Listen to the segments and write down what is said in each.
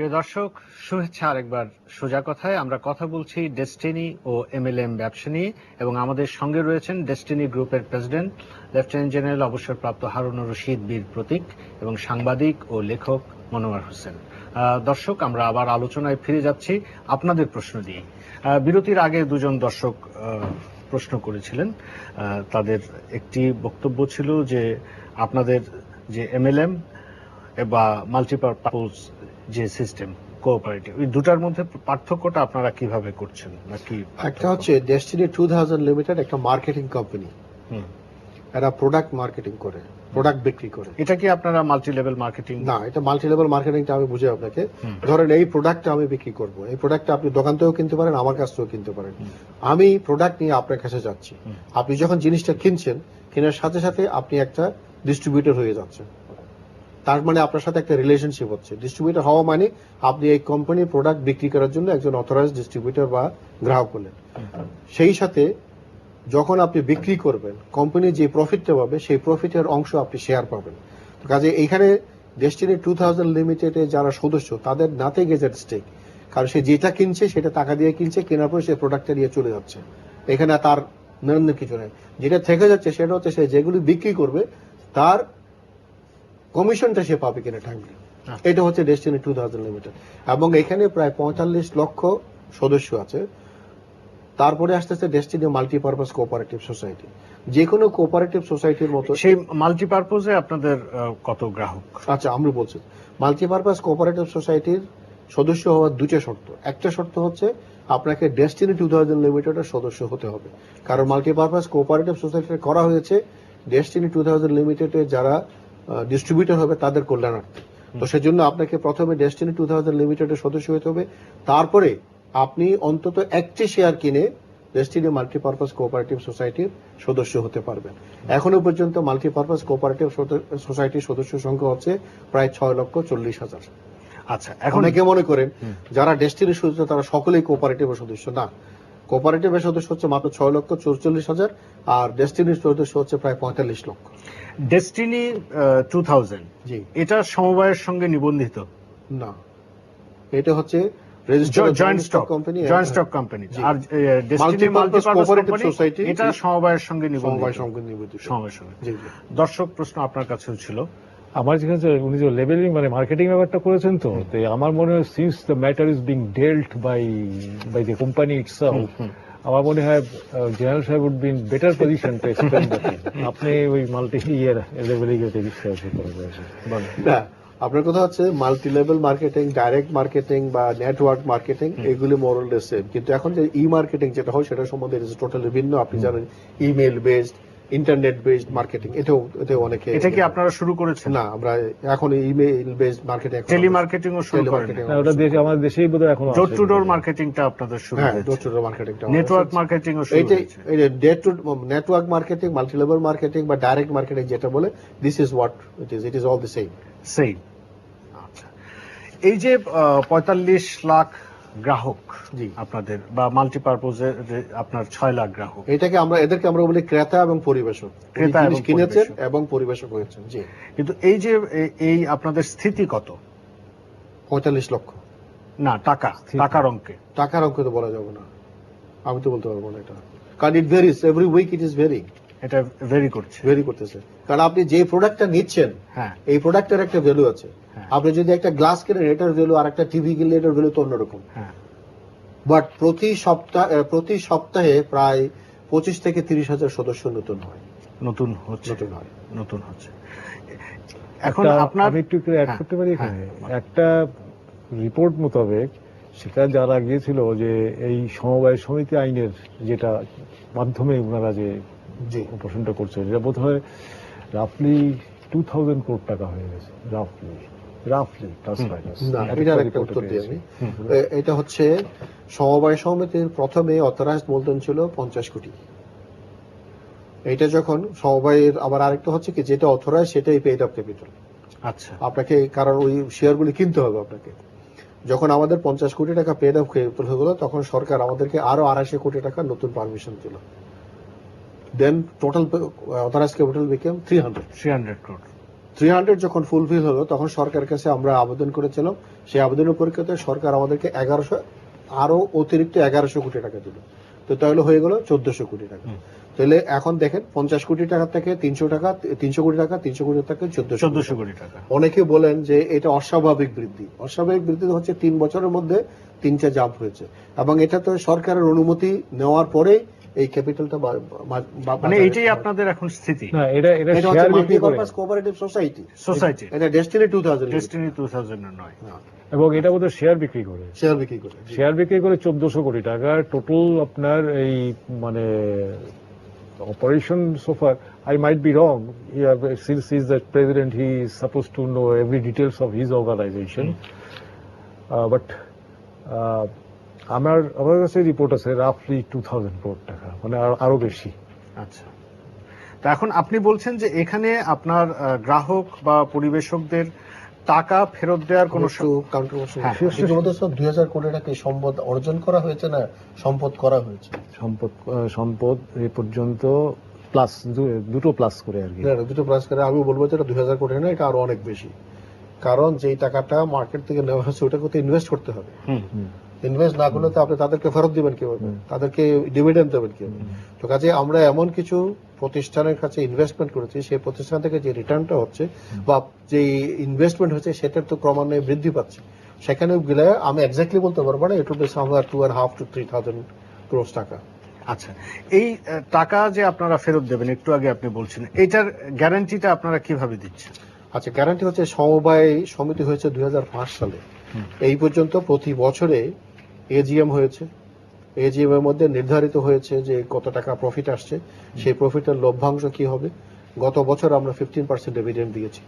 প্রিয় দর্শক, শুভেচ্ছা আরেকবার। সোজা কথায় আমরা কথা বলছি ডেস্টিনি ও এমএলএম ব্যবসা নিয়ে, এবং আমাদের সঙ্গে রয়েছেন ডেস্টিনি গ্রুপের প্রেসিডেন্ট লেফটেন্যান্ট জেনারেল অবসরপ্রাপ্ত হারুনুর রশিদ বীর প্রতীক এবং সাংবাদিক ও লেখক মনোয়ার হোসেন। দর্শক, আমরা আবার আলোচনায় ফিরে যাচ্ছি আপনাদের প্রশ্ন দিয়ে। বিরতির আগে দুজন দর্শক প্রশ্ন করেছিলেন। তাদের একটি বক্তব্য ছিল যে আপনাদের যে এমএলএম বা মাল্টিপারপাস যে সিস্টেম কোঅপারেটিভ, এই দুটার মধ্যে পার্থক্যটা আপনারা কিভাবে করছেন? নাকি একটা হচ্ছে ডেস্টিনি 2000 লিমিটেড একটা মার্কেটিং কোম্পানি, এরা প্রোডাক্ট মার্কেটিং করে, প্রোডাক্ট বিক্রি করে। এটা কি আপনারা মাল্টি লেভেল মার্কেটিং? না, এটা মাল্টি লেভেল মার্কেটিংটা আমি বুঝে আপনাকে। ধরেন এই প্রোডাক্টটা আমি বিক্রি করব, এই প্রোডাক্টটা আপনি দোকান থেকেও কিনতে পারেন, আমার কাছ থেকেও কিনতে পারেন। আমি প্রোডাক্ট নিয়ে আপনার কাছে যাচ্ছি, আপনি যখন জিনিসটা কিনছেন, কেনার সাথে সাথে আপনি একটা ডিস্ট্রিবিউটর হয়ে যাচ্ছেন। তার মানে আপনার সাথে একটা রিলেশনশিপ হচ্ছে। ডিস্ট্রিবিউটর হওয়া মানে আপনি এই কোম্পানির প্রোডাক্ট বিক্রি করার জন্য একজন অথরাইজড ডিস্ট্রিবিউটর বা গ্রাহক হলেন। সেই সাথে যখন আপনি বিক্রি করবেন, কোম্পানি যে প্রফিটটা পাবে সেই প্রফিটের অংশ আপনি শেয়ার পাবেন। কাজে এইখানে ডেস্টিনি 2000 লিমিটেডে যারা সদস্য, তাদের নাতে গেজেট স্টেক, কারণ সে যেটা কিনছে সেটা টাকা দিয়ে কিনছে, কেনার পর সে প্রোডাক্টটা নিয়ে চলে যাচ্ছে। এখানে তার নিরন্তর কিছু নেই। যেটা থেকে যাচ্ছে সেটা হচ্ছে সে যেগুলি বিক্রি করবে তার কমিশনটা সে পাবে কিনা টাইমলি। এটা হচ্ছে ডেস্টিনি 2000 লিমিটেড, এবং এখানে প্রায় 45 লক্ষ সদস্য আছে। তারপরে আসতেছে ডেস্টিনি মাল্টিপারপাস কোঅপারেটিভ সোসাইটি। যে কোনো কোঅপারেটিভ সোসাইটির মতো সেই মাল্টিপারপাসে আপনাদের কত গ্রাহক? আচ্ছা, আমরা বলছি মাল্টিপারপাস কোঅপারেটিভ সোসাইটির সদস্য হওয়ার দুটো শর্ত। একটা শর্ত হচ্ছে আপনাকে ডেস্টিনি 2000 লিমিটেডের সদস্য হতে হবে, কারণ মাল্টিপারপাস কোঅপারেটিভ সোসাইটি করা হয়েছে ডেস্টিনি 2000 লিমিটেডে যারা ডিস্ট্রিবিউটর হবে তাদের কল্যাণার্থে। তো সেজন্য আপনাকে প্রথমে ডেস্টিনি 2000 লিমিটেডের সদস্য হতে হবে, তারপরে আপনি অন্তত একটি শেয়ার কিনে ডেস্টিনি মাল্টিপারপাস কোঅপারেটিভ সোসাইটির সদস্য হতে পারবেন। এখনো পর্যন্ত মাল্টিপারপাস কোঅপারেটিভ সোসাইটির সদস্য সংখ্যা হচ্ছে প্রায় 6,40,000। আচ্ছা, এখন অনেকে মনে করেন যারা ডেস্টিনির সদস্য তারা সকলেই কোঅপারেটিভের সদস্য। না, কোঅপারেটিভের সদস্য হচ্ছে মাত্র 6,44,000, আর ডেস্টিনির সদস্য হচ্ছে প্রায় 45 লক্ষ। ডেস্টিনি 2000 জি, এটা সমবায়ের সঙ্গে নিবন্ধিত না, এটা হচ্ছে জয়েন্ট স্টক কোম্পানি। আর ডেস্টিনি মাল্টিপারপাস সোসাইটি এটা সমবায়ের সঙ্গে নিবন্ধিত। সমবায়ের সঙ্গে। দর্শক প্রশ্ন আপনার কাছেও ছিল। আমার যেখানে উনি যে লেবেলিং মানে মার্কেটিং ব্যাপারটা করেছেন, তো আমার মনে হয় since the matter is being dealt by the company itself, আমার মনে হয় জেনারেল সাহেব would be in better position to explain that. আপনি ওই মাল্টি ইয়ার লেবেলিং এর বিষয়ে বলেন। না, আপনার কথা হচ্ছে multi level marketing, direct marketing বা নেটওয়ার্ক মার্কেটিং, এগুলি মোরাললেস সেম। কিন্তু এখন যে ই মার্কেটিং যেটা হয় সেটা সম্বন্ধে টোটালি ভিন্ন। আপনি জানেন email based, internet based marketing, এটাও অনেকে। এটা কি আপনারা শুরু করেছেন? না, আমরা এখন ইমেল বেসড মার্কেটিং, টেলিমার্কেটিং ও শুরু করেন। ওটা দেশে, আমাদের দেশেই বোধহয় এখন ডোর টু ডোর মার্কেটিংটা আপনাদের শুরু হয়েছে। ডোর টু ডোর মার্কেটিংটা, নেটওয়ার্ক মার্কেটিং ও শুরু হয়েছে। এই network marketing, multi level marketing বা ডাইরেক্ট মার্কেটিং যেটা বলে, this is what it is all the same. আচ্ছা, এই যে 45 লাখ গ্রাহক জি আপনাদের, বা মাল্টিপারপাসে আপনার 6 লাখ গ্রাহক, এদেরকে আমরা বলি ক্রেতা এবং পরিবেশক। ক্রেতা এবং কিনেছেন এবং পরিবেশক হয়েছেন। জি, কিন্তু এই যে এই আপনাদের স্থিতি কত? 45 লক্ষ। না, টাকার অঙ্কে তো বলা যাবে না, আমি তো বলতে পারবো না এটা, কারণ it varies every week, it is vary, এটা ভেরি করতেছে। কারণ আপনি যে প্রোডাক্টটা নিচ্ছেন, হ্যাঁ, এই প্রোডাক্টের একটা ভ্যালু আছে। আপনি যদি একটা গ্লাস কেনেন এটার ভ্যালু, আর একটা টিভি কিনলে এটার ভ্যালু তো অন্যরকম। বাট প্রতি সপ্তাহে প্রায় 25 থেকে 30,000 সদস্য নতুন হচ্ছে। এখন আমি একটু অ্যাড করতে পারি এখানে। একটা রিপোর্ট মোতাবেক সেটা যারা গিয়েছিল যে এই সমবায় সমিতি আইনের যেটা মাধ্যমে ওনারা যে প্রশ্নটা করছে, এটা বোধ হয় রাফলি 2000 কোটি টাকা হয়ে গেছে। রাফলি এটা হচ্ছে সমবায় সমিতির প্রথমে অথরাইজড মূলধন ছিল 50 কোটি। এটা যখন সমবায়ের, আবার আরেকটা হচ্ছে কি, যেটা অথরাইজ সেটাই পেইড আপ ক্যাপিটাল। আচ্ছা, আপনাকে, কারণ ওই শেয়ারগুলি কিনতে হবে আপনাকে। যখন আমাদের 50 কোটি টাকা পেইড আপ ক্যাপিটাল হয়ে গেল, তখন সরকার আমাদেরকে আরো 250 কোটি টাকা নতুন পারমিশন দিল। Then total authorized capital became 300 crore। 300 যখন ফুলফিল হলো তখন সরকারের কাছে আমরা আবেদন করেছিলাম। সেই আবেদনের পরিপ্রেক্ষিতে সরকার আমাদেরকে 1100 আরো অতিরিক্ত 1100 কোটি টাকা দিল। তো তাহলে হয়ে গেল 1400 কোটি টাকা। তাহলে এখন দেখেন 50 কোটি টাকা থেকে 300 টাকা, 300 কোটি টাকা, 300 কোটি টাকা 1400 কোটি টাকা। অনেকে বলেন যে এটা অস্বাভাবিক বৃদ্ধি। অস্বাভাবিক বৃদ্ধি হচ্ছে 3 বছরের মধ্যে 3টা জাম্প হয়েছে, এবং এটা তো সরকারের অনুমতি নেওয়ার পরেই এই ক্যাপিটালটা মানে এইটাই আপনাদের এখন স্থিতি। না, এটা শেয়ার বিক্রি করে কোঅপারেটিভ সোসাইটি, এটা ডেস্টিনি 2000 ডেস্টিনি 2000 নয়, এবং এটা বোধহয় শেয়ার বিক্রি করে শেয়ার বিক্রি করে 1400 কোটি টাকা টোটাল আপনার এই মানে operation so far. I might be wrong. Since he's the president, he is supposed to know every details of his organization. But আমার কাছে রিপোর্ট আছে রাফলি 2000 কোটি টাকা, মানে আরো বেশি। আচ্ছা, তা এখন আপনি বলছেন যে এখানে আপনার গ্রাহক বা পরিবেশকদের টাকা ফেরত দেওয়ার কোনো কাউন্টারভার্সন 2000 কোটি টাকা সম্পদ অর্জন করা হয়েছে না সম্পদ করা হয়েছে? সম্পদ এই পর্যন্ত প্লাস দুটো প্লাস করে আর কি, দুটো প্লাস করে। আমি বলবো যে এটা 2000 কোটি না, এটা আরো অনেক বেশি। কারণ যেই টাকাটা মার্কেট থেকে নেওয়া হচ্ছে ওটা করতে ইনভেস্ট করতে হবে। ইনভেস্ট না করলে তো আপনি তাদেরকে ফেরত দিবেন কিভাবে, তাদেরকে ডিভিডেন্ড দেবেন কিভাবে? তো কাজে আমরা এমন কিছু প্রতিষ্ঠানের কাছে ইনভেস্টমেন্ট করেছি, সেই প্রতিষ্ঠান থেকে যে রিটার্নটা হচ্ছে বা যে ইনভেস্টমেন্ট হচ্ছে সেটার তো ক্রমান্বয়ে বৃদ্ধি পাচ্ছে। সেখানে গেলে আমি এক্স্যাক্টলি বলতে পারবো না, একটু বেশি আমরা 2.5 to 3,000 crores টাকা। আচ্ছা, এই টাকা যে আপনারা ফেরত দেবেন একটু আগে আপনি বলছেন, এটার গ্যারান্টিটা আপনারা কিভাবে দিচ্ছেন? আচ্ছা, গ্যারান্টি হচ্ছে সমবায় সমিতি হয়েছে 2005 সালে। এই পর্যন্ত প্রতি বছরে এজিএম হয়েছে। এজিএম এর মধ্যে নির্ধারিত হয়েছে যে কত টাকা প্রফিট আসছে, সেই প্রফিটের লভ্যাংশ কি হবে। গত বছর আমরা 15% ডিভিডেন্ড দিয়েছি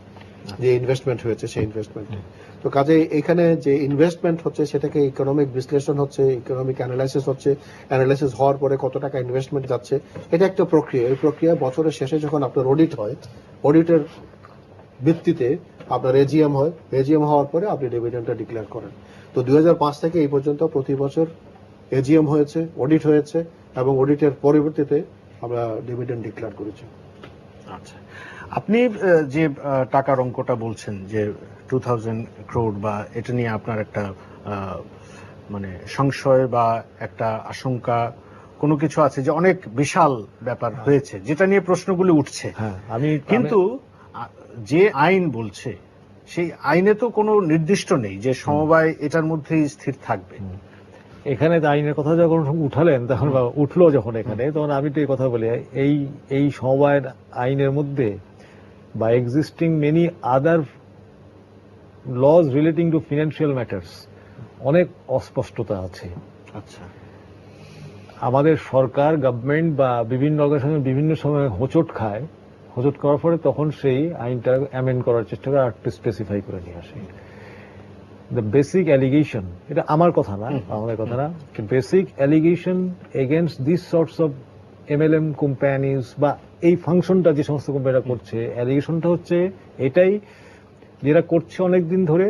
যে ইনভেস্টমেন্ট হয়েছে সেই ইনভেস্টমেন্টে। তো কাজে এখানে যে ইনভেস্টমেন্ট হচ্ছে সেটাকে ইকোনমিক বিশ্লেষণ হচ্ছে, ইকোনমিক অ্যানালাইসিস হচ্ছে, অ্যানালাইসিস হওয়ার পরে কত টাকা ইনভেস্টমেন্ট যাচ্ছে, এটা একটা প্রক্রিয়া। এই প্রক্রিয়া বছরের শেষে যখন আপনার অডিট হয়, অডিটের ভিত্তিতে আপনার এজিএম হয়, এজিএম হওয়ার পরে আপনি ডিভিডেন্ডটা ডিক্লেয়ার করেন। তো 2005 থেকে এই পর্যন্ত প্রতি বছর এজিএম হয়েছে, অডিট হয়েছে, এবং অডিটের পরবর্তীতে আমরা ডিভিডেন্ড ডিক্লেয়ার করেছি। আচ্ছা, আপনি যে টাকার অঙ্কটা বলছেন যে 2000 crore, বা এটা নিয়ে আপনার একটা মানে সংশয় বা একটা আশঙ্কা কোনো কিছু আছে যে অনেক বিশাল ব্যাপার হয়েছে, যেটা নিয়ে প্রশ্নগুলি উঠছে। কিন্তু যে আইন বলছে সেই আইনে তো কোনো নির্দিষ্ট নেই যে সমবায় এটার মধ্যেই স্থির থাকবে। এখানে আইনের কথা যখন উঠালেন তখন উঠলো যখন এখানে, তখন আমি তো এই কথা বলি, এই সমবায় আইনের মধ্যে বা existing many other laws relating to financial matters অনেক অস্পষ্টতা আছে। আচ্ছা, আমাদের সরকার, গভর্নমেন্ট বা বিভিন্ন অর্গানাইজেশন বিভিন্ন সময় হোঁচট খায়, হোঁচট করার পরে তখন সেই আইনটা অ্যামেন্ড করার চেষ্টা করে, আরেকটু স্পেসিফাই করে নিয়ে আসে। The basic allegation, এটা আমার কথা না, আমাদের কথা না, basic allegation against this sorts of MLM companies বা এই ফাংশনটা যে সমস্ত কোম্পানিরা করছে, অ্যালিগেশনটা হচ্ছে এটাই, যেটা করছে অনেকদিন ধরে,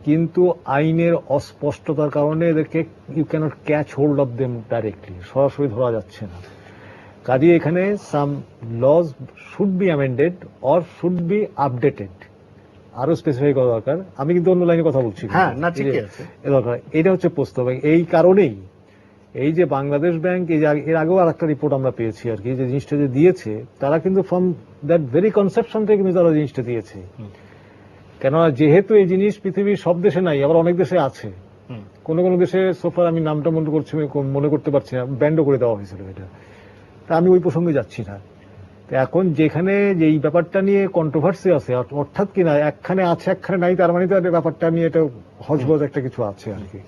কিন্তু আইনের অস্পষ্টতার কারণে এদেরকে you can't catch hold of them directly, সরাসরি ধরা যাচ্ছে না। কাজে এখানে some laws should be amended or should be updated, আরো স্পেসিফাই করা দরকার। আমি কিন্তু অন্য লাইনে কথা বলছি, হ্যাঁ না ঠিকই আছে, দরকার। এটা হচ্ছে প্রস্তাব। এই কারণেই এই যে বাংলাদেশ ব্যাংক, এই এর আগেও আর একটা রিপোর্ট আমরা পেয়েছি আর কি, যে জিনিসটা যে দিয়েছে তারা কিন্তু ফ্রম দ্যাট ভেরি কনসেপশন থেকে কিন্তু তারা জিনিসটা দিয়েছে। কেননা যেহেতু এই জিনিস পৃথিবীর সব দেশে নাই, আবার অনেক দেশে আছে, কোন কোন দেশে সোফার আমি নামটা মনে করতে পারছি না, ব্যান্ডও করে দেওয়া হয়েছিল এটা। তা আমি ওই প্রসঙ্গে যাচ্ছি না। এখন যেখানে যে এই ব্যাপারটা নিয়ে কন্ট্রোভার্সি আছে, অর্থাৎ কিনা একখানে আছে একখানে নাই, তার মানে তো ব্যাপারটা নিয়ে এটা হজবজ একটা কিছু আছে আর কি।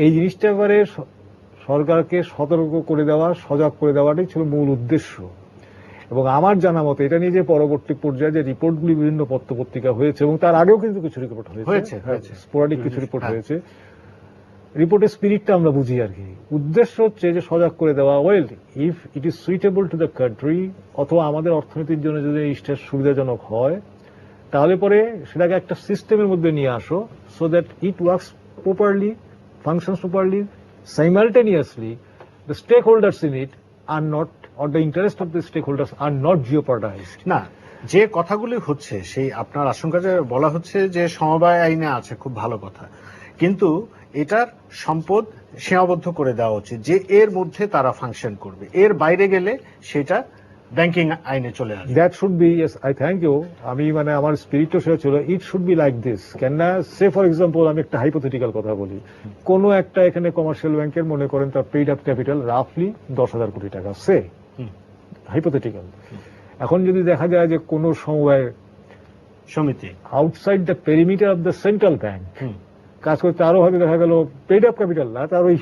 এই জিনিসটা এবারে সরকারকে সতর্ক করে দেওয়া, সজাগ করে দেওয়াটাই ছিল মূল উদ্দেশ্য। এবং আমার জানা মতো এটা নিয়ে যে পরবর্তী পর্যায়ে যে রিপোর্টগুলি বিভিন্ন পত্রপত্রিকা হয়েছে, এবং তার আগেও কিন্তু কিছু রিপোর্ট হয়েছে, স্পোরাডিক কিছু রিপোর্ট হয়েছে, রিপোর্টের স্পিরিটটা আমরা বুঝি আর কি। উদ্দেশ্য হচ্ছে যে সজাগ করে দেওয়া, well if it is suitable to the country, অথবা আমাদের অর্থনীতির জন্য যদি জিনিসটা সুবিধাজনক হয়, তাহলে পরে সেটাকে একটা সিস্টেমের মধ্যে নিয়ে আসো, so that it works properly, functions properly, simultaneously the stakeholders in it are not, or the interest of the stakeholders are not jeopardized. না, যে কথাগুলি হচ্ছে সেই আপনার আশঙ্কা যে বলা হচ্ছে যে সমবায় আইনে আছে, খুব ভালো কথা, কিন্তু এটার সম্পদ সীমাবদ্ধ করে দেওয়া উচিত যে এর মধ্যে তারা ফাংশন করবে, এর বাইরে গেলে সেটা ব্যাংকিং আইনে চলে আসবে। That should be, yes, I thank you. আমি মানে আমার স্পিরিটও সেটা ছিল, it should be like this. কেন না, সে ফর এক্সাম্পল আমি একটা হাইপোথেটিক্যাল কথা বলি, কোন একটা এখানে কমার্শিয়াল ব্যাংকের মনে করেন তার পেইড আপ ক্যাপিটাল রাফলি 10,000 কোটি টাকা, সে হাইপোথেটিক্যাল। এখন যদি দেখা যায় যে কোন সমবায় সমিতি outside the perimeter of the central bank কাজ করতে, আরো হয়তো দেখা গেল পেইড আপ ক্যাপিটাল না, তার ওই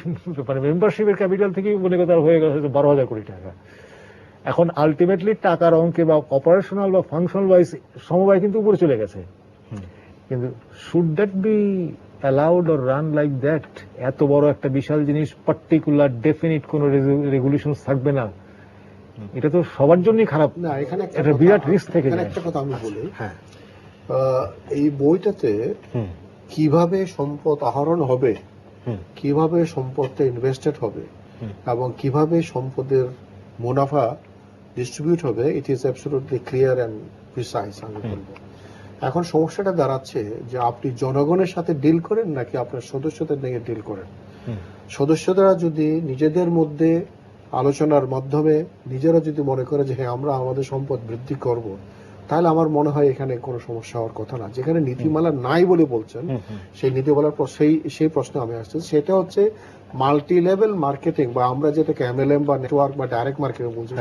মানে মেম্বারশিপের ক্যাপিটাল থেকে মনে করে তার হয়ে গেল 12,000 কোটি টাকা। এখন আলটিমেটলি টাকার অঙ্কে বা অপারেশনাল বা ফাংশনাল ওয়াইজ সমবায় কিন্তু উপরে চলে গেছে, কিন্তু should that be allowed or run like that? এত বড় একটা বিশাল জিনিস, পার্টিকুলার ডেফিনিট কোন রেগুলেশন থাকবে না, এটা তো সবার জন্যই খারাপ। না, এখানে একটা বিরাট রিস্ক থেকে এখানে যায়। একটা কথা আমি বলি, হ্যাঁ, এই বইটাতে কিভাবে সম্পদ আহরণ হবে, কিভাবে সম্পদটা ইনভেস্টেড হবে এবং কিভাবে সম্পদের মুনাফা ডিস্ট্রিবিউট হবে, it is absolutely clear and precise আমি বলবো। এখন সমস্যাটা দাঁড়াচ্ছে যে আপনি জনগণের সাথে ডিল করেন নাকি আপনার সদস্যদের নিয়ে ডিল করেন। সদস্যরা যদি নিজেদের মধ্যে আলোচনার মাধ্যমে নিজেরা যদি মনে করে যে হ্যাঁ আমরা আমাদের সম্পদ বৃদ্ধি করব, তাহলে আমার মনে হয় এখানে কোনো সমস্যা হওয়ার কথা না। যেখানে নীতিমালা নাই বলে বলছেন, সেই নীতিমালার সেই প্রশ্ন আমি আসছি, সেটা হচ্ছে মাল্টি লেভেল মার্কেটিং বা আমরা যেটাকে এমএলএম বা নেটওয়ার্ক বা ডাইরেক্ট মার্কেটিং বলছি,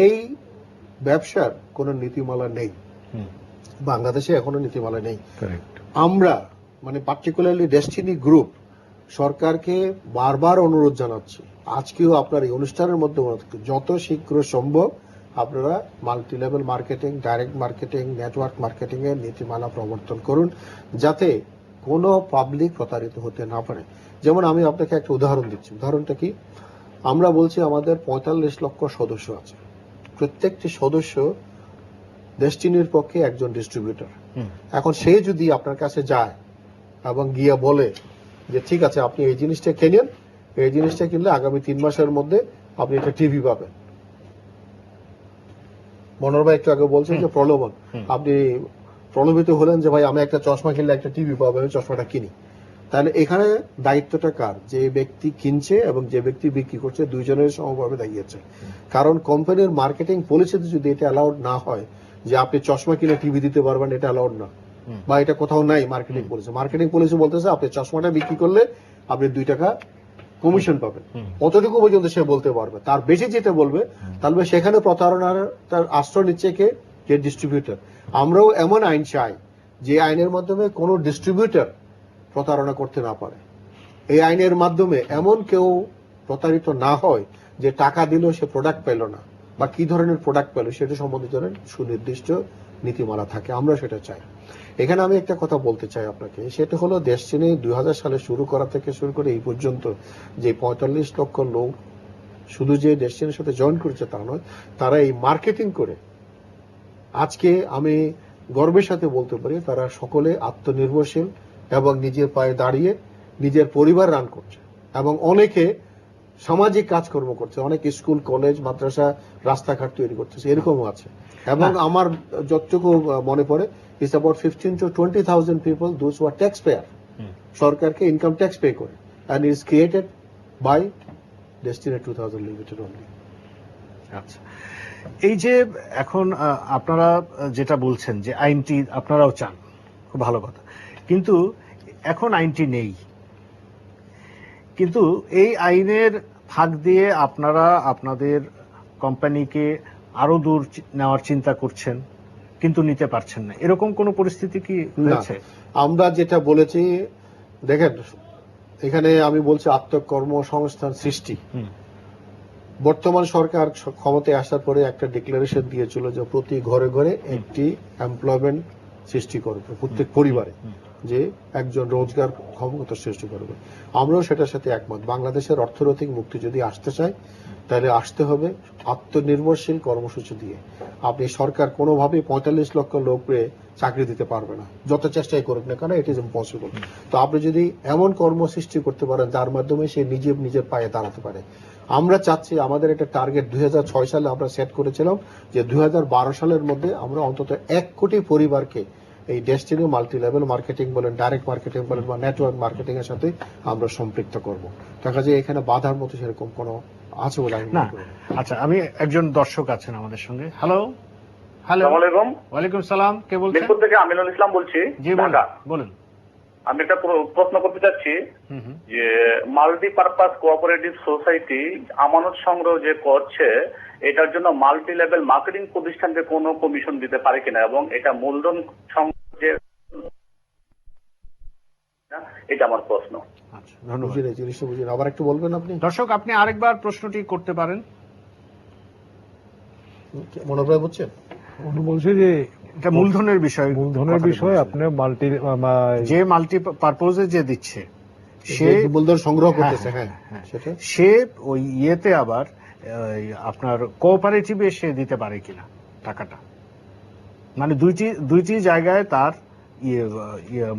এই ব্যবসার কোনো নীতিমালা নেই বাংলাদেশে, এখনো নীতিমালা নেই। আমরা মানে পার্টিকুলারলি ডেস্টিনি গ্রুপ সরকারকে বারবার অনুরোধ জানাচ্ছি, আজকেও আপনার এই অনুষ্ঠানের মধ্যে যত শীঘ্র সম্ভব আপনারা multi level marketing, direct marketing, network marketing এর নীতিমালা প্রবর্তন করুন, যাতে কোনো পাবলিক প্রতারিত হতে না পারে। যেমন আমি আপনাকে একটা উদাহরণ দিচ্ছি, উদাহরণটা কি, আমরা বলছি আমাদের 45 লক্ষ সদস্য আছে, প্রত্যেকটি সদস্য ডেস্টিনির পক্ষে একজন ডিস্ট্রিবিউটর। এখন সে যদি আপনার কাছে যায় এবং গিয়ে বলে যে ঠিক আছে আপনি এই জিনিসটা কেনেন, এই জিনিসটা কিনলে আগামী 3 মাসের মধ্যে আপনি একটা টিভি পাবেন। মনোর ভাই একটু আগে বলছেন যে প্রলোভন, আপনি প্রলোভিত হলেন যে ভাই আমি একটা চশমা কিনলে একটা টিভি পাবো, আমি চশমাটা কিনি। তাহলে এখানে দায়িত্বটা কার? যে ব্যক্তি কিনছে এবং যে ব্যক্তি বিক্রি করছে, দুইজনের সমভাবে দাঁড়িয়েছে। কারণ কোম্পানির মার্কেটিং পলিসিতে যদি এটা অ্যালাউড না হয় যে আপনি চশমা কিনে টিভি দিতে পারবেন, এটা অ্যালাউড না, বা এটা কোথাও নাই মার্কেটিং পলিসি। মার্কেটিং পলিসি বলতেছে আপনি চশমাটা বিক্রি করলে আপনি 2 টাকা কমিশন পাবেন, অতটুকু পর্যন্ত সে বলতে পারবে। তার বেশি যেতে বলবে তাহলে সেখানে প্রতারণার তার আশ্রয় নিচ্ছে কে? যে ডিস্ট্রিবিউটর। আমরাও এমন আইন চাই যে আইনের মাধ্যমে কোনো ডিস্ট্রিবিউটর প্রতারণা করতে না পারে। এই আইনের মাধ্যমে এমন কেউ প্রতারিত না হয় যে টাকা দিলেও সে প্রোডাক্ট পেল না, বা কি ধরনের প্রোডাক্ট পেল সেটা সম্বন্ধিত সুনির্দিষ্ট নীতিমালা থাকে, আমরা সেটা চাই। এখানে আমি একটা কথা বলতে চাই আপনাকে, সেটা হলো ডেস্টিনি 2000 সালে শুরু করা থেকে শুরু করে এই পর্যন্ত যে 45 লক্ষ লোক শুধু যে ডেস্টিনির সাথে জয়েন করেছে তা নয়, তারা এই মার্কেটিং করে আজকে আমি গর্বের সাথে বলতে পারি তারা সকলে আত্মনির্ভরশীল এবং নিজের পায়ে দাঁড়িয়ে নিজের পরিবার রান করছে, এবং অনেকে সামাজিক কাজকর্ম করছে, অনেক স্কুল, কলেজ, মাদ্রাসা, রাস্তাঘাট তৈরি করতেছে, এরকমও আছে। এবং আমার যতটুকু মনে পড়ে, it's about 15 to 20,000 people those who are tax payer, সরকারকে ইনকাম ট্যাক্স পে করে, and is created by destiny 2000 limited only. আচ্ছা, এই যে এখন আপনারা যেটা বলছেন যে আইনটি আপনারাও চান, খুব ভালো কথা, কিন্তু এখন আইনটি নেই, কিন্তু এই আইনের ফাঁক দিয়ে আপনারা আপনাদের কোম্পানিকে আরো দূর নেওয়ার চিন্তা করছেন, কিন্তু নিতে পারছেন না, এরকম কোন পরিস্থিতি কি হয়েছে? আমরা যেটা বলেছি, দেখেন এখানে আমি বলছি আত্মকর্মসংস্থান সৃষ্টি। বর্তমান সরকার ক্ষমতায় আসার পরে একটা ডিক্লারেশন দিয়েছিল যে প্রতি ঘরে ঘরে একটি এমপ্লয়মেন্ট সৃষ্টি করবে, প্রত্যেক পরিবারে যে একজন রোজগার ক্ষমতা সৃষ্টি করবে। আমরাও সেটার সাথে একমত। বাংলাদেশের অর্থনৈতিক মুক্তি যদি আসতে চায় তাহলে আসতে হবে আত্মনির্ভরশীল কর্মসূচি দিয়ে। আপনি সরকার কোনোভাবেই 45 লক্ষ লোককে চাকরি দিতে পারবে না, যত চেষ্টাই করুক না কেন, ইট ইজ ইম্পসিবল। তো আপনি যদি এমন কর্ম সৃষ্টি করতে পারেন যার মাধ্যমে সে নিজের পায়ে দাঁড়াতে পারে, আমরা চাচ্ছি, আমাদের একটা টার্গেট 2006 সালে আমরা সেট করেছিলাম যে 2012 সালের মধ্যে আমরা অন্তত 1 কোটি পরিবারকে এই ডেস্টিনি মাল্টি লেভেল মার্কেটিং বলেন, ডাইরেক্ট মার্কেটিং বলেন বা নেটওয়ার্ক মার্কেটিং এর সাথে আমরা সম্পৃক্ত করব। দেখা যায় এখানে বাধার মতো সেরকম কোনো আছে বলে আমি না। মনে করি না। আচ্ছা, আমি একজন দর্শক আছেন আমাদের সঙ্গে। হ্যালো হ্যালো, আসসালামু আলাইকুম। ওয়ালাইকুম সালাম, কে বলছেন? মিরপুর থেকে আমিনুল ইসলাম বলছি। জি বলুন, ঢাকা। বলুন। আমি একটা প্রশ্ন করতে চাচ্ছি যে মাল্টিপারপাস কোঅপারেটিভ সোসাইটি আমানত সংগ্রহ যে করছে, এটার জন্য মাল্টি লেভেল মার্কেটিং প্রতিষ্ঠানকে কোনো কমিশন দিতে পারে কিনা, এবং এটা মূলধন সংগ্রহ যে, এটা আমার প্রশ্ন। আচ্ছা, ধন্যবাদ। বুঝিনি, জিনিসটা বুঝিনি, আবার একটু বলবেন আপনি? দর্শক, আপনি আরেকবার প্রশ্নটি করতে পারেন। মনে প্রায় বুঝছেন? উনি বলছে যে এটা মূলধনের বিষয়, মূলধনের বিষয়ে আপনার মাল্টি যে মাল্টি পারপোজে যে দিচ্ছে সে মূলধন সংগ্রহ করতেছে, হ্যাঁ, হ্যাঁ হ্যাঁ, সেটা সে ওই ইয়েতে আবার আপনার কোঅপারেটিভে সে দিতে পারে কিনা টাকাটা, মানে দুইটি জায়গায় তার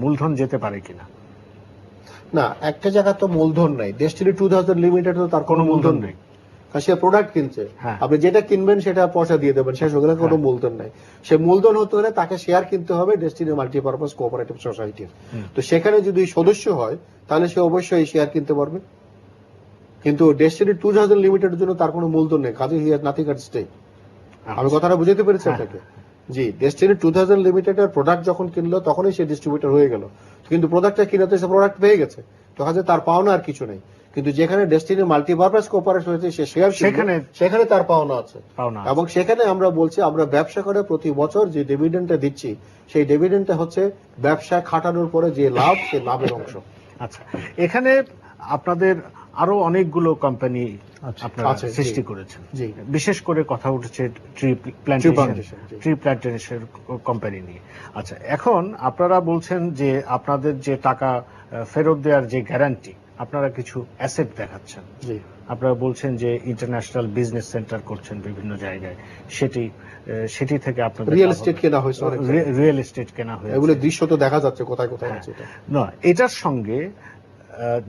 মূলধন যেতে পারে কিনা। না, একটা জায়গা তো মূলধন নাই। ডেস্টিনি 2000 লিমিটেড তো তার কোনো মূলধন নেই, সে প্রোডাক্ট কিনছে। হ্যাঁ। আপনি যেটা কিনবেন সেটা পয়সা দিয়ে দেবেন, শেষ হয়ে গেলে কোনো মূলধন নাই। সে মূলধন হতে হলে তাকে শেয়ার কিনতে হবে ডেস্টিনি মাল্টিপারপাস কোঅপারেটিভ সোসাইটির। তো সেখানে যদি সদস্য হয় তাহলে সে অবশ্যই শেয়ার কিনতে পারবে। কিন্তু ডেস্টিনি 2000 লিমিটেডের জন্য তার কোনো মূলধন নেই, কাজে he has nothing at stake. আমি কথাটা বুঝাতে পেরেছি আপনাকে? জি, ডেস্টিনি 2000 লিমিটেডের প্রোডাক্ট যখন কিনলো তখনই সে ডিস্ট্রিবিউটর হয়ে গেল, কিন্তু প্রোডাক্টটা কিনাতে সে প্রোডাক্ট পেয়ে গেছে, তখন তার পাওনা আর কিছু নেই। কিন্তু যেখানে ডেস্টিনি মাল্টিপারপাস কোঅপারেশন হয়েছে সে শেয়ার সেখানে তার পাওনা আছে। এবং সেখানে আমরা বলছি আমরা ব্যবসা করে প্রতি বছর যে ডিভিডেন্ডটা দিচ্ছি সেই ডিভিডেন্ডটা হচ্ছে ব্যবসায় খাটানোর পরে যে লাভ, সেই লাভের অংশ। আচ্ছা, এখানে আপনাদের আরো অনেকগুলো কোম্পানি আপনারা সৃষ্টি করেছেন, বিশেষ করে কথা উঠেছে ট্রি প্ল্যান্টেশন কোম্পানি নিয়ে। আচ্ছা, এখন আপনারা বলছেন যে আপনাদের যে টাকা ফেরত দেওয়ার যে গ্যারান্টি, আপনারা কিছু অ্যাসেট দেখাচ্ছেন। আপনারা বলছেন যে ইন্টারন্যাশনাল বিজনেস সেন্টার করছেন বিভিন্ন জায়গায়, সেটি থেকে আপনাদের রিয়েল এস্টেট কেনা হয়েছে, রিয়েল এস্টেট কেনা হয়েছে, এগুলো দৃশ্য তো দেখা যাচ্ছে কোথায় কোথায় আছে। এটা না, এটার সঙ্গে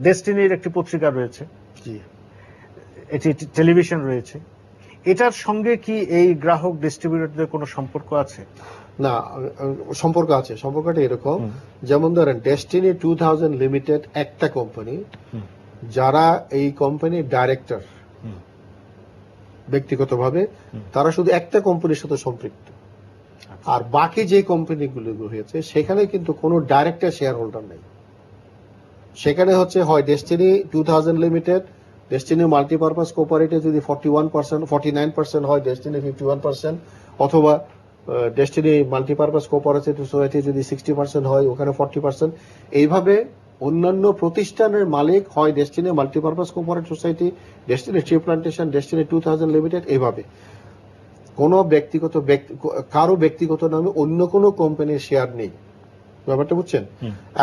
ডেস্টিনির একটি পত্রিকা রয়েছে, এটি টেলিভিশন রয়েছে, এটার সঙ্গে কি এই গ্রাহক ডিস্ট্রিবিউটরদের কোনো সম্পর্ক আছে? না, সম্পর্ক আছে। সম্পর্কটা এরকম, যেমন ধরেন ডেস্টিনি 2000 লিমিটেড একটা কোম্পানি, যারা এই কোম্পানির ডাইরেক্টর ব্যক্তিগতভাবে তারা শুধু একটা কোম্পানির সাথে সম্পৃক্ত। আর বাকি যে কোম্পানিগুলো হয়েছে সেখানে কিন্তু কোনো ডাইরেক্টর শেয়ার হোল্ডার নেই। সেখানে হচ্ছে হয় destiny 2000 limited, destiny multipurpose cooperative যদি 41%, 49% হয়, ডেস্টিনি 51%, অথবা ডেস্টিনি মাল্টিপারপাস কোঅপারেটিভ সোসাইটি যদি 60% হয়, ওখানে 40%। এইভাবে অন্যান্য প্রতিষ্ঠানের মালিক হয় destiny multipurpose cooperative society, destiny tree plantation, destiny 2000 limited. এইভাবে কোনো কারো ব্যক্তিগত নামে অন্য কোনো কোম্পানির শেয়ার নেই। ব্যাপারটা বুঝছেন?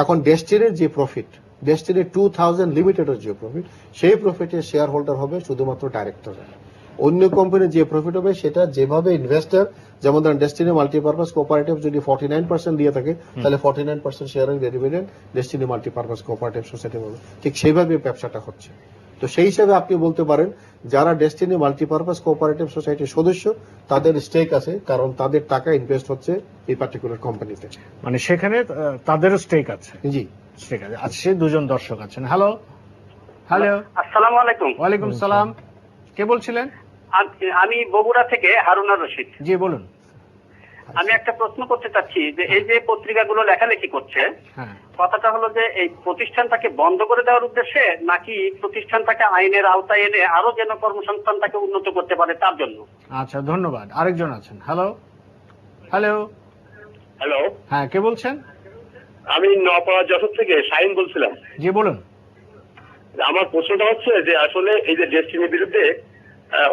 এখন ডেস্টিনির যে প্রফিট, ডেস্টিনি 2000 লিমিটেডের যে প্রফিট, সেই প্রফিটের শেয়ার হোল্ডার হবে শুধুমাত্র ডাইরেক্টর। অন্য কোম্পানির যে প্রফিট হবে সেটা যেভাবে ইনভেস্টর, যেমন ধরেন ডেস্টিনি মাল্টিপারপাস কোঅপারেটিভ যদি 49% দিয়ে থাকে তাহলে 49% শেয়ারের dividend destiny multipurpose cooperative society হবে, ঠিক সেইভাবে ব্যবসাটা হচ্ছে। তো সেই হিসাবে আপনি বলতে পারেন যারা ডেস্টিনি মাল্টিপারপাস কোঅপারেটিভ সোসাইটির সদস্য তাদের স্টেক আছে, কারণ তাদের টাকা ইনভেস্ট হচ্ছে এই পার্টিকুলার কোম্পানিতে, মানে সেখানে তাদেরও স্টেক আছে। জি, স্টেক আছে। আচ্ছা, দুজন দর্শক আছেন। হ্যালো হ্যালো, আসসালামু আলাইকুম। ওয়ালাইকুম সালাম, কে বলছিলেন? আমি বগুড়া থেকে হারুনা রশিদ। জি বলুন। আমি একটা প্রশ্ন করতে চাচ্ছি যে এই যে পত্রিকাগুলো লেখালেখি করছে, কথাটা হলো যে এই প্রতিষ্ঠানটাকে বন্ধ করে দেওয়ার উদ্দেশ্যে, নাকি প্রতিষ্ঠানটাকে আইনের আওতায় এনে আরো যেন কর্মসংস্থানটাকে উন্নত করতে পারে তার জন্য? আচ্ছা, ধন্যবাদ। আরেকজন আছেন। হ্যালো হ্যালো হ্যালো, হ্যাঁ, কে বলছেন? আমি নপাড়া যশোর থেকে শাহিন বলছিলাম। জি বলুন। আমার প্রশ্নটা হচ্ছে যে আসলে এই যে ডেস্টিনির বিরুদ্ধে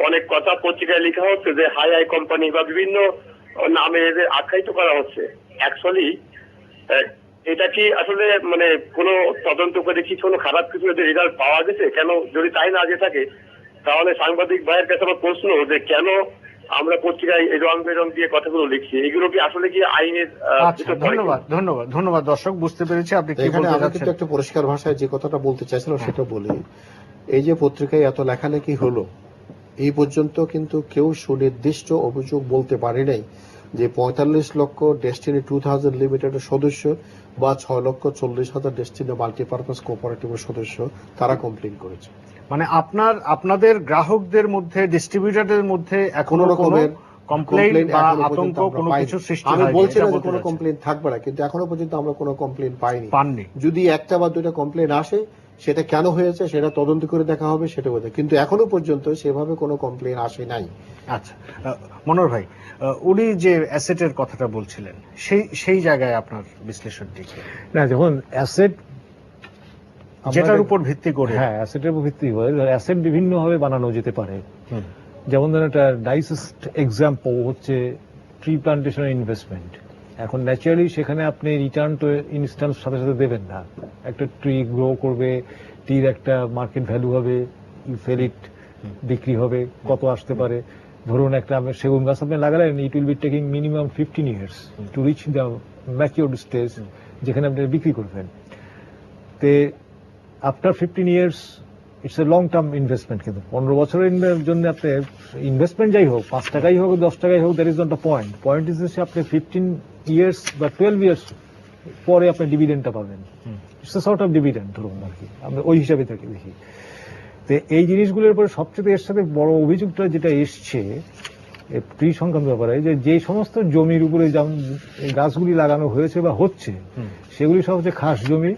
অনেক কথা পত্রিকায় লেখা হচ্ছে যে হাই হাই কোম্পানি বা বিভিন্ন নামে আখ্যায়িত করা হচ্ছে। অ্যাকচুয়ালি এটা কি আসলে মানে কোনো তদন্ত করে কি কোনো খারাপ কিছু রেজাল্ট পাওয়া গেছে? কেন যদি তাই না যে থাকে তাহলে সাংবাদিক ভাইয়ের কাছে আমার প্রশ্ন যে কেন আমরা পত্রিকায় রং বেরং দিয়ে কথাগুলো লিখছি, এগুলো কি আসলে কি আইনের? ধন্যবাদ ধন্যবাদ ধন্যবাদ দর্শক, বুঝতে পেরেছি আপনি কি বলতে চাচ্ছেন। আমি কিন্তু একটা পরিষ্কার ভাষায় যে কথাটা বলতে চাইছিলাম সেটা বলি। এই যে পত্রিকায় এত লেখালেখি হলো, এই পর্যন্ত কিন্তু কেউ সুনির্দিষ্ট অভিযোগ বলতে পারে নাই যে 45 লক্ষ ডেস্টিনি 2000 লিমিটেডের সদস্য বা 6,40,000 ডেস্টিনি মাল্টিপারপাস কোঅপারেটিভের সদস্য তারা কমপ্লেন করেছে। মানে আপনাদের গ্রাহকদের মধ্যে, ডিস্ট্রিবিউটরদের মধ্যে এখনো কোনো রকমের কমপ্লেইন বা এখনো পর্যন্ত আতঙ্ক আমরা কোনো পাইনি। কিছু সৃষ্টি আমি হয়নি, বলছি এটা না যে বলতে কোনো চাচ্ছি। কমপ্লেন থাকবে না, কিন্তু এখনো পর্যন্ত আমরা কোনো কমপ্লেন পাইনি। পাননি। যদি একটা বা দুইটা কমপ্লেন আসে, সেটা কেন হয়েছে সেটা তদন্ত করে দেখা হবে, সেটা বোঝা, কিন্তু এখনো পর্যন্ত সেভাবে কোনো কমপ্লেন আসে নাই। আচ্ছা, মনোহর ভাই, উনি যে অ্যাসেটের কথাটা বলছিলেন, সেই জায়গায় আপনার বিশ্লেষণটি কি? না, যখন অ্যাসেট যেটার উপর ভিত্তি করে, হ্যাঁ, অ্যাসেটের উপর ভিত্তি করে অ্যাসেট বিভিন্ন ভাবে বানানো যেতে পারে। যেমন ধরেন একটা নাইসেস্ট এক্সাম্পল হচ্ছে ট্রি প্লান্টেশন ইনভেস্টমেন্ট। এখন ন্যাচারালি সেখানে আপনি রিটার্ন তো ইনস্ট্যান্ট সাথে সাথে দেবেন না। একটা ট্রি গ্রো করবে, ট্রির একটা মার্কেট ভ্যালু হবে, ইউ সেল ইট, বিক্রি হবে, কত আসতে পারে। ধরুন একটা সেগুন গাছ আপনি লাগালেন, it will be taking minimum 15 years to reach the matured stage, যেখানে আপনি বিক্রি করবেন। তে after 15 years it's a long term investment. কিন্তু 15 বছরের জন্য আপনি ইনভেস্টমেন্ট যাই হোক, 5 টাকাই হোক 10 টাকাই হোক, that is not the point. Point is আপনি 15 years বা 12 years পরে আপনি ডিভিডেন্ডটা পাবেন। It's a sort of dividend ধরুন আর কি, আমরা ওই হিসাবে থাকি দেখি। তো এই জিনিসগুলোর উপরে সবচেয়ে এর সাথে বড় অভিযোগটা যেটা এসছে ট্রি সংক্রান্ত ব্যাপারে, যে সমস্ত জমির উপরে যেমন গাছগুলি লাগানো হয়েছে বা হচ্ছে, সেগুলি সব হচ্ছে খাস জমি,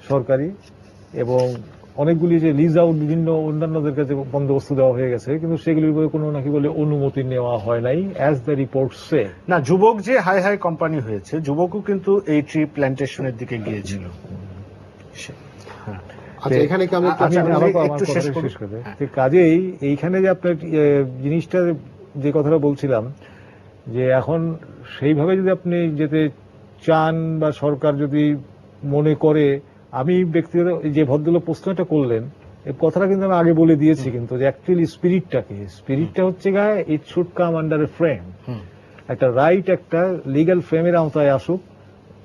সরকারি, এবং অনেকগুলি যে লিজ আউট বিভিন্ন অন্যান্যদের কাছে বন্দোবস্ত দেওয়া হয়ে গেছে, কিন্তু সেগুলির উপরে কোনো নাকি বলে অনুমতি নেওয়া হয় নাই, অ্যাজ দ্য রিপোর্ট সে। না, যুবক যে হাই হাই কোম্পানি হয়েছে, যুবকও কিন্তু এই ট্রি প্ল্যান্টেশনের দিকে গিয়েছিল। আচ্ছা, এখানে কি আমি আচ্ছা, একটু শেষ করবে। কাজেই এইখানে যে আপনার জিনিসটা, যে কথাটা বলছিলাম, যে এখন সেইভাবে যদি আপনি যেতে চান বা সরকার যদি মনে করে, আমি ব্যক্তিগত যে ভদ্রলোক প্রশ্নটা করলেন, এই কথাটা কিন্তু আমি আগে বলে দিয়েছি, কিন্তু যে অ্যাকচুয়ালি স্পিরিটটা হচ্ছে গায়ে it should come under a frame, একটা রাইট, একটা লিগ্যাল ফ্রেমের আওতায় আসুক।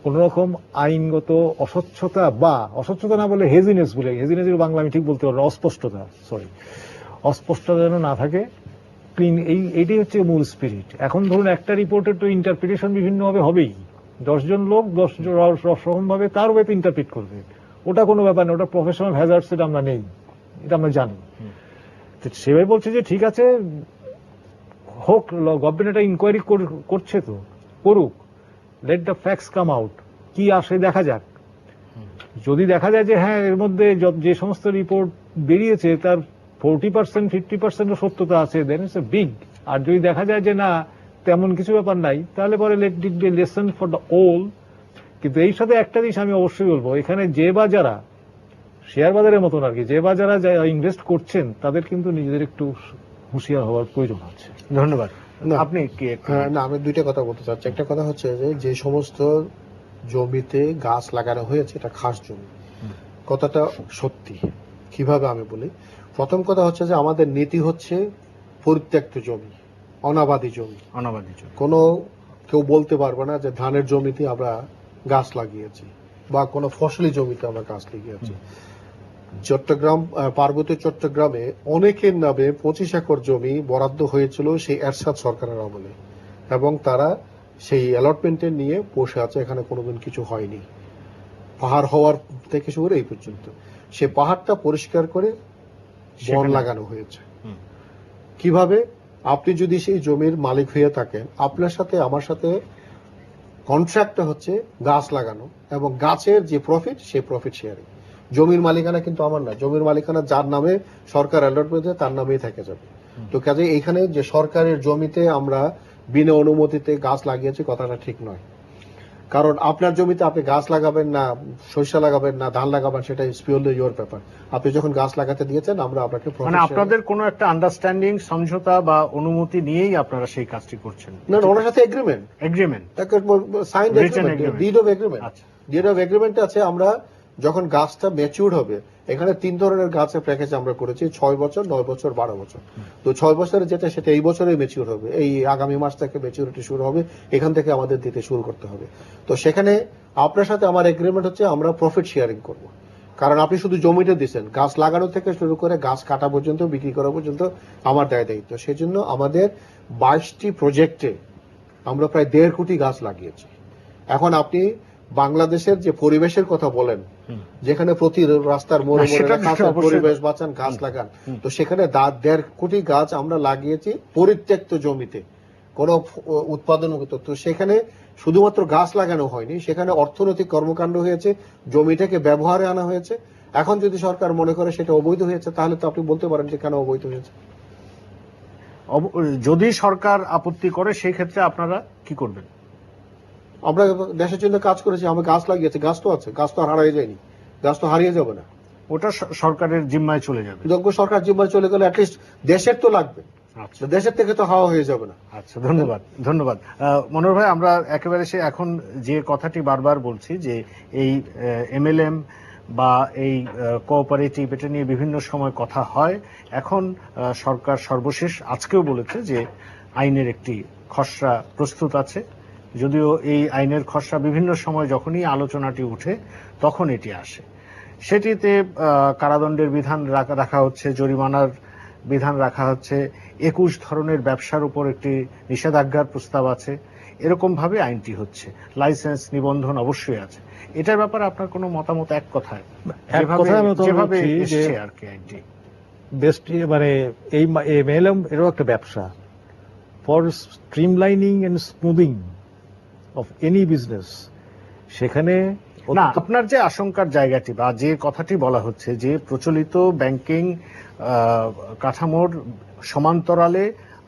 কোন রকম আইনগত অস্বচ্ছতা না বলে হেজিনেস এর বাংলা আমি ঠিক বলতে পারবো, অস্পষ্টতা যেন না থাকে, ক্লিন, এইটাই হচ্ছে মূল স্পিরিট। এখন ধরুন একটা রিপোর্টের তো ইন্টারপ্রিটেশন বিভিন্ন ভাবে হবেই, 10 জন লোক 10 রকম ভাবে তার ওয়েতে ইন্টারপ্রিট করবে, ওটা কোনো ব্যাপার না, ওটা প্রফেশনাল হ্যাজার্ড, সেটা আমরা নেই, এটা আমরা জানি। সেভাবে বলছে যে ঠিক আছে, হোক, গভর্নমেন্ট একটা ইনকোয়ারি করছে তো করুক, let the facts come out, কি আসে দেখা যাক। যদি দেখা যায় যে হ্যাঁ, এর মধ্যে যে সমস্ত রিপোর্ট বেরিয়েছে তার 40% 50% সত্যতা আছে, দেন ইটস এ বিগ। আর যদি দেখা যায় যে না, তেমন কিছু ব্যাপার নাই, তাহলে পরে let it be lesson for the ওল। কিন্তু এই সাথে একটা জিনিস আমি অবশ্যই বলবো, এখানে যে বা যারা শেয়ার বাজারের মতন আর কি, যে বা যারা ইনভেস্ট করছেন, তাদের কিন্তু নিজেদের একটু হুঁশিয়ার হওয়ার প্রয়োজন আছে। ধন্যবাদ। আপনি কি? না, আমি দুইটা কথা বলতে চাচ্ছি। একটা কথা হচ্ছে যে সমস্ত জমিতে গাছ লাগানো হয়েছে এটা খাস জমি, কথাটা সত্যি। কিভাবে আমি বলি, প্রথম কথা হচ্ছে যে আমাদের নীতি হচ্ছে পরিত্যক্ত জমি, অনাবাদি জমি। কোনো কেউ বলতে পারবে না যে ধানের জমিতে আমরা গাছ লাগিয়েছি বা কোনো ফসলি জমিতে আমরা গাছ লাগিয়েছি। চট্টগ্রাম, পার্বত্য চট্টগ্রামে অনেকের নামে 25 একর জমি বরাদ্দ হয়েছিল সেই এরশাদ সরকারের আমলে, এবং তারা সেই অ্যালটমেন্টে নিয়ে বসে আছে, এখানে কোনোদিন কিছু হয়নি। পাহাড় হওয়ার থেকে শুরু করে এই পর্যন্ত সে পাহাড়টা পরিষ্কার করে বন লাগানো হয়েছে। কিভাবে? আপনি যদি সেই জমির মালিক হয়ে থাকেন, আপনার সাথে আমার সাথে কন্ট্রাক্টটা হচ্ছে গাছ লাগানো, এবং গাছের যে প্রফিট সেই প্রফিট শেয়ারিং। জমির মালিকানা কিন্তু আমার না, জমির মালিকানা যার নামে সরকার অ্যালটমেন্ট দেয় তার নামেই থেকে যাবে। তো কাজে এইখানে যে সরকারের জমিতে আমরা বিনা অনুমতিতে গাছ লাগিয়েছি, কথাটা ঠিক নয়। কারণ আপনার জমিতে আপনি গাছ লাগাবেন না, সরিষা লাগাবেন না, ধান লাগাবেন, সেটা ইজ পিওরলি ইওর ব্যাপার। আপনি যখন গাছ লাগাতে দিয়েছেন, আমরা আপনাকে মানে আপনাদের কোনো একটা আন্ডারস্ট্যান্ডিং, সমঝোতা বা অনুমতি নিয়েই আপনারা সেই কাজটি করছেন? না, ওনার সাথে agreement signed agreement, did of agreement. Did of agreement আছে। আমরা যখন গাছটা ম্যাচিউর হবে, এখানে 3 ধরনের গাছের প্যাকেজ আমরা করেছি, 6 বছর, 9 বছর, 12 বছর। তো 6 বছরের যেটা, সেটা এই বছরে ম্যাচিউর হবে, এই আগামী মাস থেকে ম্যাচিউরিটি শুরু হবে, এখান থেকে আমাদের দিতে শুরু করতে হবে। তো সেখানে আপনার সাথে আমার এগ্রিমেন্ট হচ্ছে আমরা প্রফিট শেয়ারিং করব। কারণ আপনি শুধু জমিটা দিচ্ছেন, গাছ লাগানো থেকে শুরু করে গাছ কাটা পর্যন্ত, বিক্রি করা পর্যন্ত আমার দায়িত্ব। সেজন্য আমাদের 22টি প্রজেক্টে আমরা প্রায় 1.5 কোটি গাছ লাগিয়েছি। এখন আপনি বাংলাদেশের যে পরিবেশের কথা বলেন, যেখানে প্রতি রাস্তার মোড়ে মোড়ে লেখা আছে পরিবেশ বাঁচান, গাছ লাগান, তো সেখানে 1.5 কোটি গাছ আমরা লাগিয়েছি পরিত্যক্ত জমিতে, কোনো উৎপাদনমুক্ত। তো সেখানে শুধুমাত্র গাছ লাগানো হয়নি, সেখানে অর্থনৈতিক কর্মকাণ্ড হয়েছে, জমিটাকে ব্যবহারে আনা হয়েছে। এখন যদি সরকার মনে করে সেটা অবৈধ হয়েছে, তাহলে তো আপনি বলতে পারেন যে কেন অবৈধ হয়েছে। যদি সরকার আপত্তি করে সেই ক্ষেত্রে আপনারা কি করবেন? আমরা দেশের জন্য কাজ করেছি, আমি গাছ লাগিয়েছি, গাছ তো আছে, গাছ তো আর হারিয়ে যায়নি, গাছ তো হারিয়ে যাবে না। ওটা সরকারের জিম্মায় চলে যাবে। যোগ্য সরকার জিম্মায় চলে গেলে অ্যাটলিস্ট দেশের তো লাগবে, আচ্ছা, দেশের থেকে তো হাওয়া হয়ে যাবে না। আচ্ছা, ধন্যবাদ, ধন্যবাদ। মনোহর ভাই, আমরা একেবারে এখন যে কথাটি বারবার বলছি যে এই এমএলএম বা এই কোঅপারেটিভ, এটা নিয়ে বিভিন্ন সময় কথা হয়। এখন সরকার সর্বশেষ আজকেও বলেছে যে আইনের একটি খসড়া প্রস্তুত আছে। যদিও এই আইনের খসড়া বিভিন্ন সময় যখনই আলোচনাটি উঠে তখন এটি আসে। সেটিতে কারাদণ্ডের বিধান রাখা হচ্ছে, জরিমানার বিধান রাখা হচ্ছে, 21 ধরনের ব্যবসার উপর একটি নিষেধাজ্ঞার প্রস্তাব আছে। এরকম ভাবে আইনটি হচ্ছে, লাইসেন্স নিবন্ধন অবশ্যই আছে। এটার ব্যাপারে আপনার কোনো মতামত? এক কথায় যেভাবে এসছে আর কি আইনটি বেস্ট, মানে এই এমএলএম এরও একটা ব্যবসা for streamlining and smoothing of any business. সেখানে না, আপনার যে আশঙ্কার জায়গাটি বা যে কথাটি বলা হচ্ছে যে প্রচলিত ব্যাংকিং কাঠামোর সমান্তরালে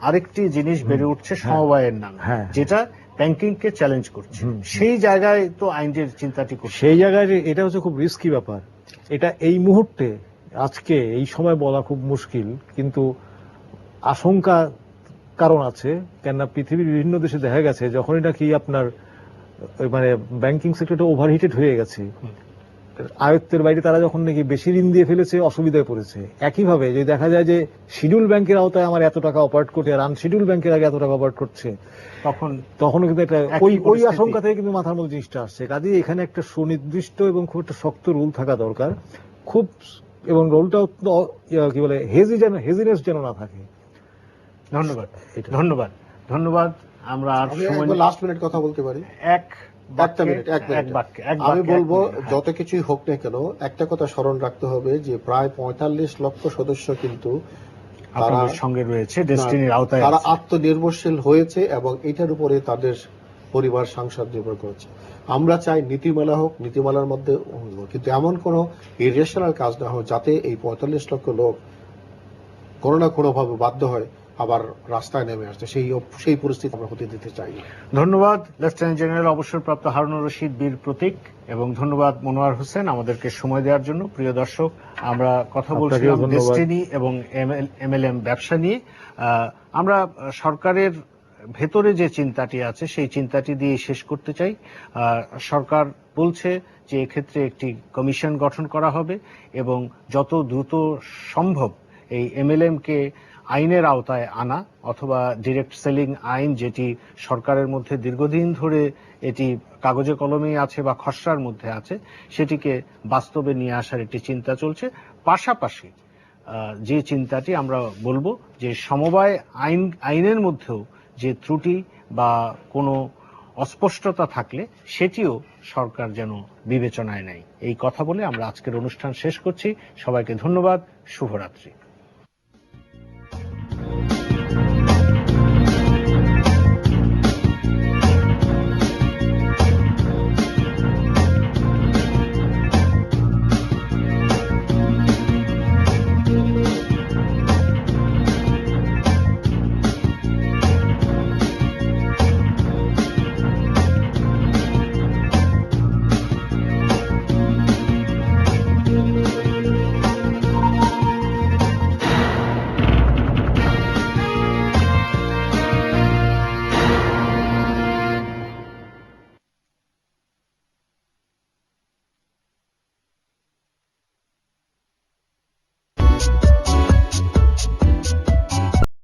আরেকটি জিনিস বেড়ে উঠছে সমবায়ের নামে, যেটা ব্যাংকিং কে চ্যালেঞ্জ করছে, সেই জায়গায় তো আইনের চিন্তাটি করছে। সেই জায়গায় এটা হচ্ছে খুব রিস্কি ব্যাপার। এটা এই মুহূর্তে আজকে এই সময় বলা খুব মুশকিল, কিন্তু আশঙ্কা কারণ আছে। কেননা পৃথিবীর বিভিন্ন দেশে দেখা গেছে যখনই নাকি আপনার মানে ব্যাংকিং সেক্টরটা ওভারহিটেড হয়ে গেছে, আয়ত্তের বাইরে তারা যখন নাকি বেশি ঋণ দিয়ে ফেলেছে, অসুবিধায় পড়েছে। একইভাবে যদি দেখা যায় যে শিডিউল ব্যাংকের আওতায় আমার এত টাকা অপারেট করতে, আর আনশিডিউল ব্যাংকের আগে এত টাকা অপারেট করছে, তখনও কিন্তু এটা ওই আশঙ্কা থেকে কিন্তু মাথার মধ্যে জিনিসটা আসছে। কাজেই এখানে একটা সুনির্দিষ্ট এবং খুব একটা শক্ত রুল থাকা দরকার, খুব, এবং রুলটা কি বলে হেজিনেস যেন না থাকে। ধন্যবাদ, ধন্যবাদ, ধন্যবাদ। আমরা আর লাস্ট মিনিট কথা বলতে পারি? আমি বলবো যত কিছুই হোক না কেন, একটা কথা স্মরণ রাখতে হবে যে প্রায় 45 লক্ষ সদস্য কিন্তু আপনাদের সঙ্গে রয়েছে, ডেস্টিনির আওতায়, তারা আত্মনির্ভরশীল হয়েছে এবং এটার উপরে তাদের পরিবার সংসার নির্ভর করেছে। আমরা চাই নীতিমালা হোক, নীতিমালার মধ্যে, কিন্তু এমন কোন ইরেশনাল কাজ না হোক যাতে এই 45 লক্ষ লোক কোনো না কোনো ভাবে বাধ্য হয় আবার রাস্তায় নেমে আসছে। সেই পরিস্থিতি আমরা হতে দিতে চাই। ধন্যবাদ লেফটেন্যান্ট জেনারেল অবসরপ্রাপ্ত হারুনুর রশিদ বীর প্রতীক, এবং ধন্যবাদ মনোয়ার হোসেন আমাদেরকে সময় দেওয়ার জন্য। প্রিয় দর্শক, আমরা কথা বলছিলাম ডেস্টিনি এবং এমএলএম ব্যবসা নিয়ে। আমরা সরকারের ভেতরে যে চিন্তাটি আছে সেই চিন্তাটি দিয়ে শেষ করতে চাই। সরকার বলছে যে এক্ষেত্রে একটি কমিশন গঠন করা হবে এবং যত দ্রুত সম্ভব এই এমএলএম কে আইনের আওতায় আনা, অথবা ডিরেক্ট সেলিং আইন, যেটি সরকারের মধ্যে দীর্ঘদিন ধরে এটি কাগজে কলমে আছে বা খসড়ার মধ্যে আছে, সেটিকে বাস্তবে নিয়ে আসার একটি চিন্তা চলছে। পাশাপাশি যে চিন্তাটি আমরা বলবো যে সমবায় আইনের মধ্যেও যে ত্রুটি বা কোনো অস্পষ্টতা থাকলে সেটিও সরকার যেন বিবেচনায় নেয়, এই কথা বলে আমরা আজকের অনুষ্ঠান শেষ করছি। সবাইকে ধন্যবাদ, শুভরাত্রি।